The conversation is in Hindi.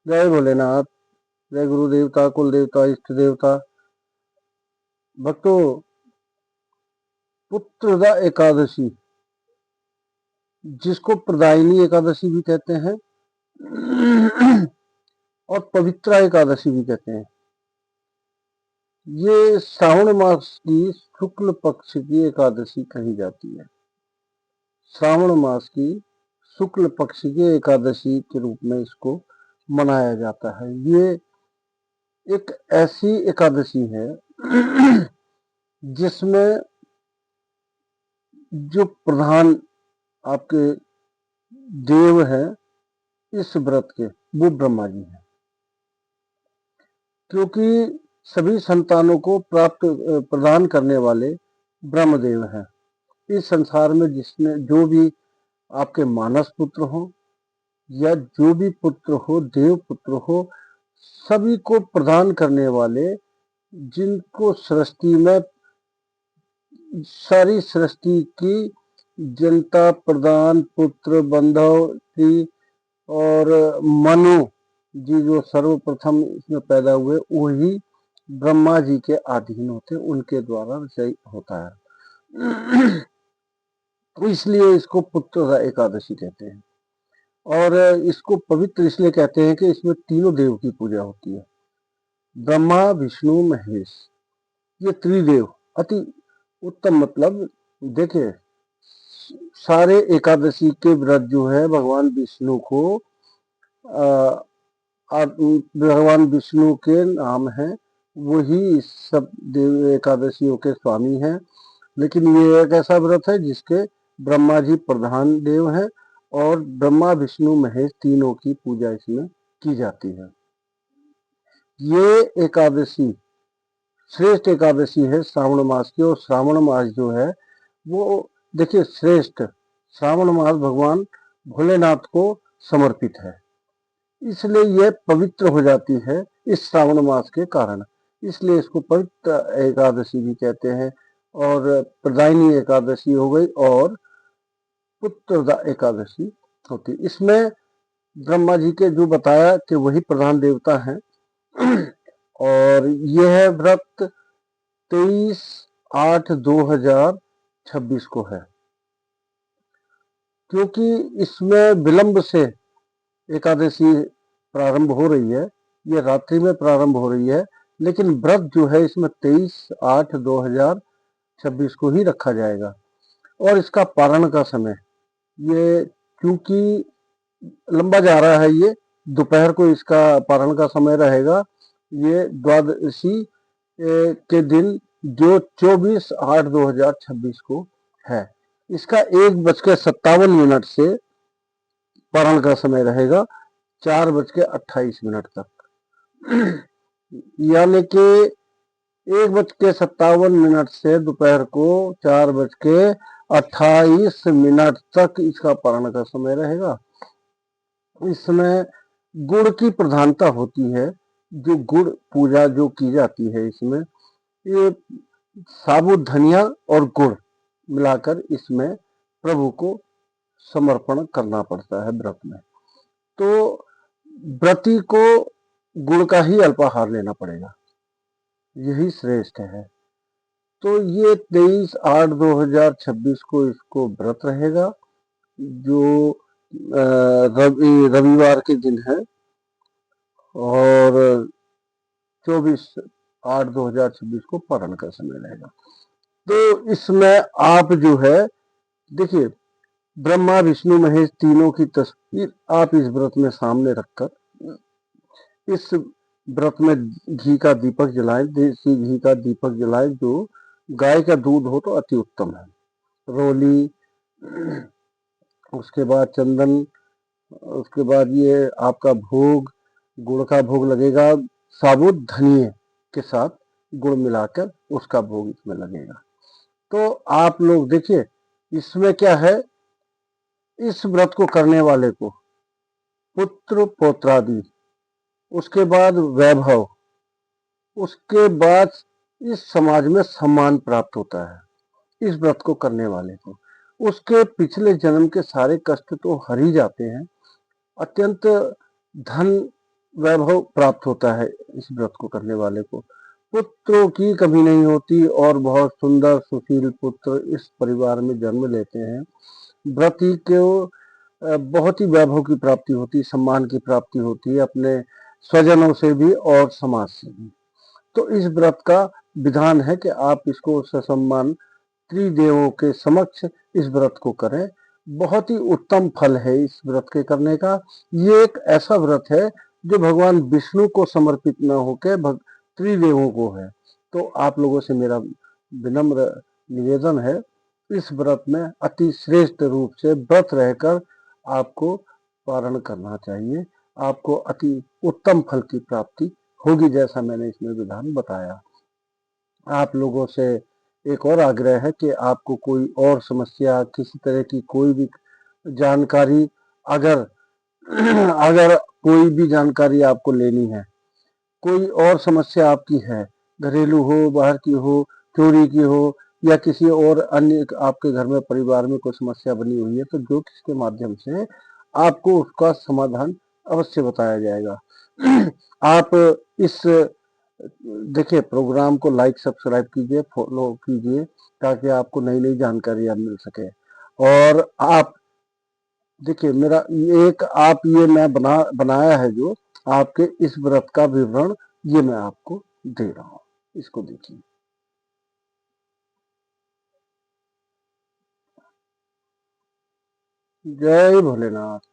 जय भोलेनाथ। जय गुरु देवता, कुल देवता, इष्ट देवता। भक्तों, पुत्रदा एकादशी, जिसको प्रदायिनी एकादशी भी कहते हैं और पवित्रा एकादशी भी कहते हैं, ये श्रावण मास की शुक्ल पक्ष की एकादशी कही जाती है। श्रावण मास की शुक्ल पक्ष की एकादशी के रूप में इसको मनाया जाता है। ये एक ऐसी एकादशी है जिसमें जो प्रधान आपके देव हैं इस व्रत के, वो ब्रह्मा जी हैं, क्योंकि सभी संतानों को प्राप्त प्रदान करने वाले ब्रह्मदेव हैं। इस संसार में जिसने जो भी आपके मानस पुत्र हो या जो भी पुत्र हो, देव पुत्र हो, सभी को प्रदान करने वाले, जिनको सृष्टि में सारी सृष्टि की जनता, प्रधान, पुत्र, बंधव की और मनु जी जो सर्वप्रथम इसमें पैदा हुए, वही ब्रह्मा जी के अधीन होते, उनके द्वारा रचय होता है। तो इसलिए इसको पुत्र एकादशी कहते हैं। और इसको पवित्र इसलिए कहते हैं कि इसमें तीनों देव की पूजा होती है, ब्रह्मा, विष्णु, महेश। ये त्रिदेव अति उत्तम, मतलब देखिए, सारे एकादशी के व्रत जो है भगवान विष्णु को भगवान विष्णु के नाम है, वही सब देव एकादशियों के स्वामी हैं। लेकिन ये एक ऐसा व्रत है जिसके ब्रह्मा जी प्रधान देव हैं और ब्रह्मा, विष्णु, महेश तीनों की पूजा इसमें की जाती है। ये एकादशी श्रेष्ठ एकादशी है श्रावण मास की। और श्रावण मास जो है वो देखिए श्रेष्ठ, श्रावण मास भगवान भोलेनाथ को समर्पित है, इसलिए यह पवित्र हो जाती है इस श्रावण मास के कारण। इसलिए इसको पवित्र एकादशी भी कहते हैं। और प्रदायिनी एकादशी हो गई और पुत्रदा एकादशी होती। इसमें ब्रह्मा जी के जो बताया कि वही प्रधान देवता हैं और यह व्रत 23/8/2026 को है। क्योंकि इसमें विलंब से एकादशी प्रारंभ हो रही है, ये रात्रि में प्रारंभ हो रही है, लेकिन व्रत जो है इसमें 23/8/2026 को ही रखा जाएगा। और इसका पारण का समय ये क्योंकि लंबा जा रहा है, ये दोपहर को इसका पारण का समय रहेगा। ये द्वादशी के दिन जो 24/8/2026 को है, इसका 1:57 से पारण का समय रहेगा 4:28 तक। यानी कि 1:57 से दोपहर को 4:28 तक इसका पारण का समय रहेगा। इसमें गुड़ की प्रधानता होती है, जो गुड़ पूजा जो की जाती है इसमें, ये साबुत धनिया और गुड़ मिलाकर इसमें प्रभु को समर्पण करना पड़ता है व्रत में। तो व्रती को गुड़ का ही अल्पाहार लेना पड़ेगा, यही श्रेष्ठ है। तो ये 23/8/2026 को इसको व्रत रहेगा, जो रविवार के दिन है। और 24/8/2026 को पारण का समय रहेगा। तो इसमें आप जो है देखिए, ब्रह्मा, विष्णु, महेश तीनों की तस्वीर आप इस व्रत में सामने रखकर इस व्रत में घी का दीपक जलाएं, देसी घी का दीपक जलाएं, जो गाय का दूध हो तो अति उत्तम है। रोली, उसके बाद चंदन, उसके बाद ये आपका भोग, गुड़ का भोग लगेगा, साबुत धनिये के साथ गुड़ मिलाकर उसका भोग इसमें लगेगा। तो आप लोग देखिए, इसमें क्या है, इस व्रत को करने वाले को पुत्र पौत्रादि, उसके बाद वैभव, उसके बाद इस समाज में सम्मान प्राप्त होता है इस व्रत को करने वाले को। उसके पिछले जन्म के सारे कष्ट तो हर ही जाते हैं। अत्यंत धन वैभव प्राप्त होता है इस व्रत को करने वाले को। पुत्रों की कमी नहीं होती और बहुत सुंदर सुशील पुत्र इस परिवार में जन्म लेते हैं। व्रती को बहुत ही वैभव की प्राप्ति होती है, सम्मान की प्राप्ति होती है, अपने स्वजनों से भी और समाज से भी। तो इस व्रत का विधान है कि आप इसको ससम्मान त्रिदेवों के समक्ष इस व्रत को करें। बहुत ही उत्तम फल है इस व्रत के करने का। ये एक ऐसा व्रत है जो भगवान विष्णु को समर्पित न होकर त्रिदेवों को है। तो आप लोगों से मेरा विनम्र निवेदन है, इस व्रत में अति श्रेष्ठ रूप से व्रत रहकर आपको पारण करना चाहिए। आपको अति उत्तम फल की प्राप्ति होगी, जैसा मैंने इसमें विधान बताया। आप लोगों से एक और आग्रह है कि आपको कोई और समस्या, किसी तरह की कोई भी जानकारी, अगर अगर कोई भी जानकारी आपको लेनी है, कोई और समस्या आपकी है, घरेलू हो, बाहर की हो, चोरी की हो, या किसी और अन्य आपके घर में परिवार में कोई समस्या बनी हुई है, तो ज्योतिष के माध्यम से आपको उसका समाधान अवश्य बताया जाएगा। आप इस देखिए प्रोग्राम को लाइक सब्सक्राइब कीजिए, फॉलो कीजिए, ताकि आपको नई नई जानकारियां मिल सके। और आप देखिए मेरा एक आप ये मैं बनाया है जो आपके इस व्रत का विवरण, ये मैं आपको दे रहा हूँ, इसको देखिए। जय भोलेनाथ।